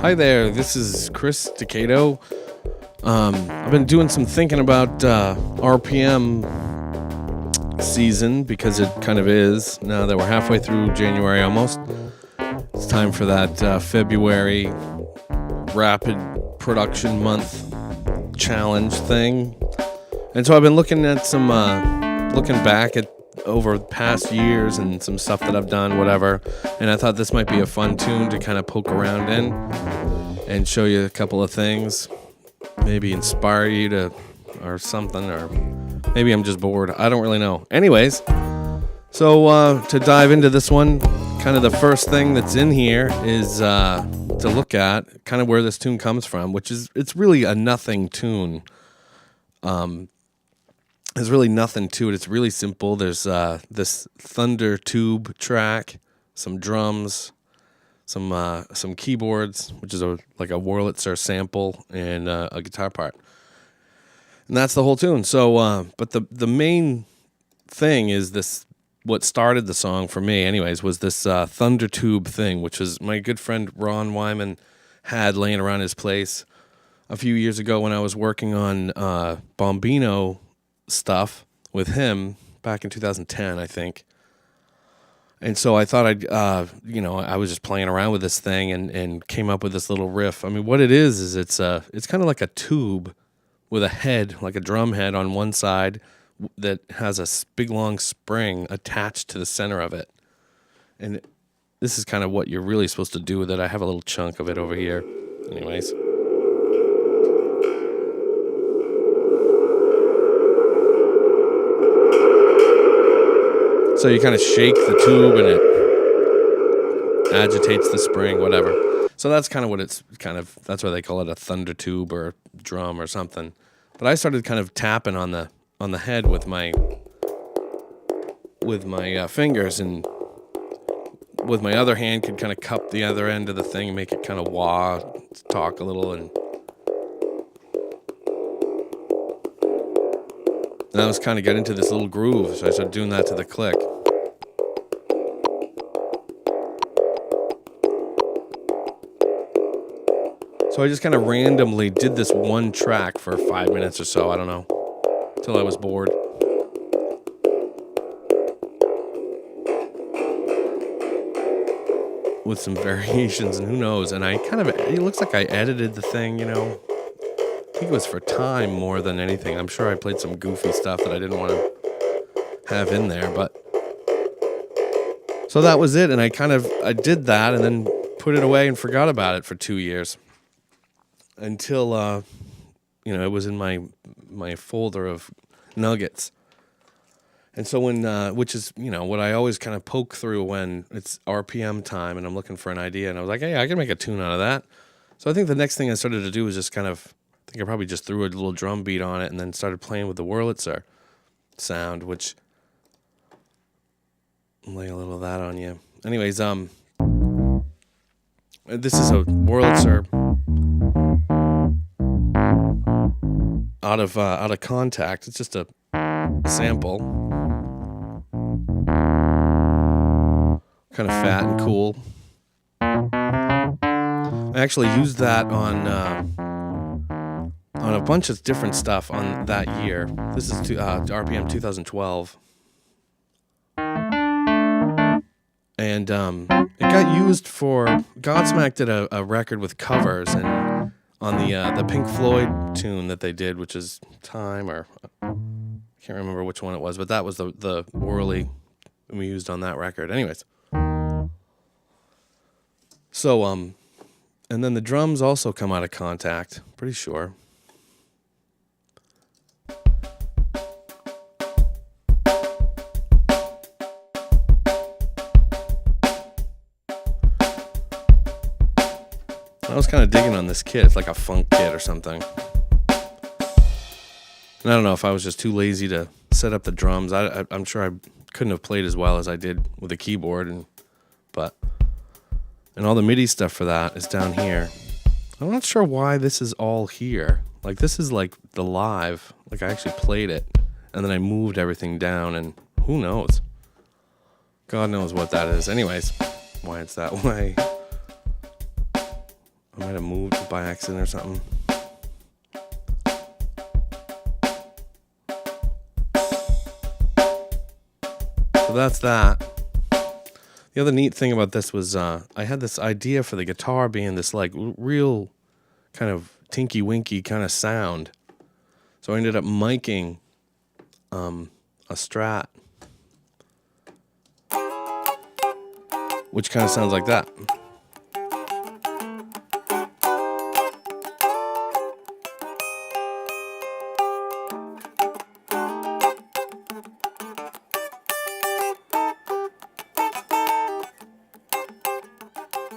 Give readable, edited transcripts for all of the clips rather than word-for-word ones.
Hi there, this is Chris Decato. I've been doing some thinking about RPM season because it kind of is. Now that we're halfway through January almost, it's time for that February rapid production month challenge thing. And so I've been looking at some, looking back at over past years and some stuff that I've done, whatever. And I thought this might be a fun tune to kind of poke around in and show you a couple of things. Maybe inspire you to, or something, or maybe I'm just bored. I don't really know. Anyways, so to dive into this one, kind of the first thing that's in here is to look at kind of where this tune comes from, which is, it's really a nothing tune. There's really nothing to it. It's really simple. There's this Thunder Tube track, some drums, some keyboards, which is like a Wurlitzer sample, and a guitar part. And that's the whole tune. So, but the main thing is this, what started the song for me anyways, was this Thunder Tube thing, which was my good friend Ron Wyman had laying around his place a few years ago when I was working on Bombino stuff with him back in 2010, I think. And so I thought I was just playing around with this thing and came up with this little riff. I mean, what it is it's kind of like a tube with a head, like a drum head on one side that has a big long spring attached to the center of it. And this is kind of what you're really supposed to do with it. I have a little chunk of it over here. Anyways. So you kind of shake the tube and it agitates the spring, whatever. So that's kind of what it's kind of, that's why they call it a thunder tube or a drum or something. But I started kind of tapping on the head with my fingers, and with my other hand could kind of cup the other end of the thing and make it kind of wah, talk a little, and I was kind of getting into this little groove, so I started doing that to the click. So I just kind of randomly did this one track for 5 minutes or so, I don't know, till I was bored. With some variations, and who knows, and it looks like I edited the thing, you know. I think it was for time more than anything. I'm sure I played some goofy stuff that I didn't want to have in there, but so that was it. And I did that and then put it away and forgot about it for 2 years until it was in my folder of nuggets. And so when which is what I always kind of poke through when it's RPM time and I'm looking for an idea, and I was like, hey, I can make a tune out of that. So I think the next thing I started to do was just kind of, I think I probably just threw a little drum beat on it and then started playing with the Wurlitzer sound, which I'll lay a little of that on you. Anyways, this is a Wurlitzer out of Contact. It's just a sample, kind of fat and cool. I actually used that on a bunch of different stuff on that year. This is RPM 2012. And it got used for, Godsmack did a record with covers, and on the Pink Floyd tune that they did, which is Time, or I can't remember which one it was, but that was the whirly we used on that record. Anyways. So, and then the drums also come out of Contact, pretty sure. I was kind of digging on this kit. It's like a funk kit or something. And I don't know if I was just too lazy to set up the drums. I'm sure I couldn't have played as well as I did with a keyboard, and all the MIDI stuff for that is down here. I'm not sure why this is all here. Like, this is like the live. Like, I actually played it, and then I moved everything down, and who knows? God knows what that is. Anyways, why it's that way. I might have moved by accident or something. So that's that. The other neat thing about this was I had this idea for the guitar being this like real kind of tinky winky kind of sound. So I ended up miking a Strat, which kind of sounds like that.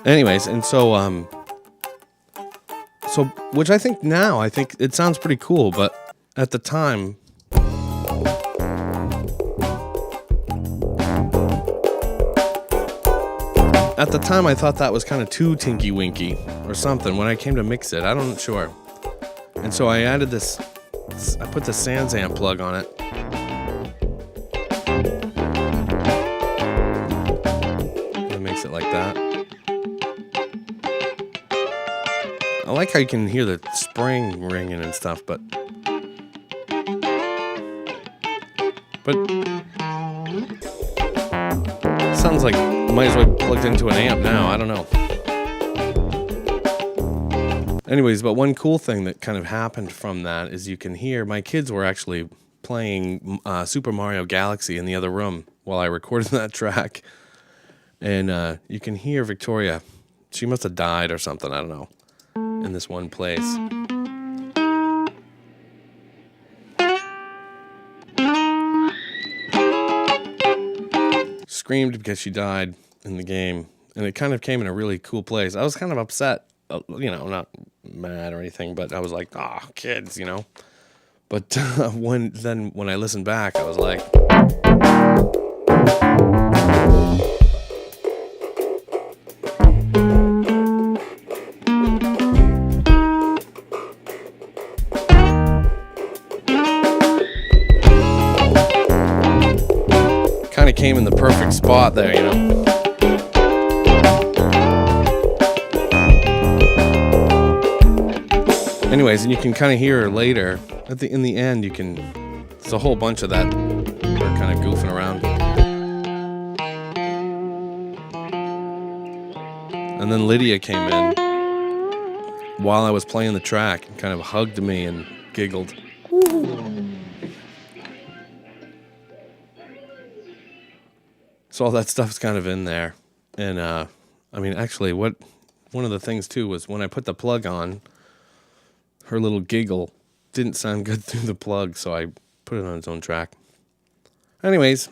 Anyways, and so which I think now, I think it sounds pretty cool, but at the time, I thought that was kind of too tinky winky or something when I came to mix it. I'm not sure. And so I added this, I put the SansAmp plug on it. It makes it like that. I like how you can hear the spring ringing and stuff, but sounds like might as well plugged into an amp now. I don't know. Anyways, but one cool thing that kind of happened from that is you can hear my kids were actually playing Super Mario Galaxy in the other room while I recorded that track, and you can hear Victoria. She must have died or something. I don't know. In this one place. Screamed because she died in the game, and it kind of came in a really cool place. I was kind of upset, not mad or anything, but I was like, kids, But when I listened back, I was like, kind of came in the perfect spot there, Anyways, and you can kind of hear later in the end. There's a whole bunch of that. We're kind of goofing around, and then Lydia came in while I was playing the track and kind of hugged me and giggled. So all that stuff's kind of in there. And, actually, one of the things, too, was when I put the plug on, her little giggle didn't sound good through the plug, so I put it on its own track. Anyways,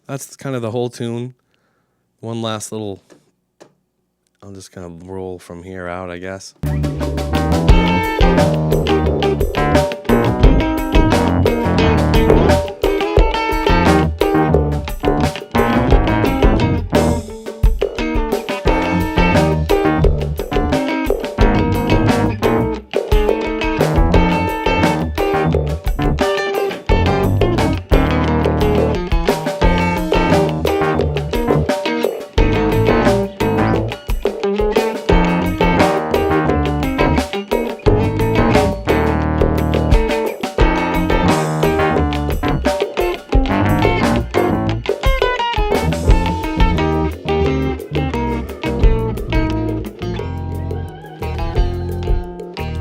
that's kind of the whole tune. One last little... I'll just kind of roll from here out, I guess.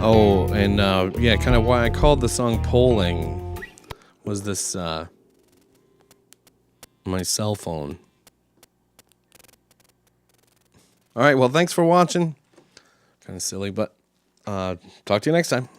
Oh, and kind of why I called the song Polling was this, my cell phone. All right, well, thanks for watching. Kind of silly, but talk to you next time.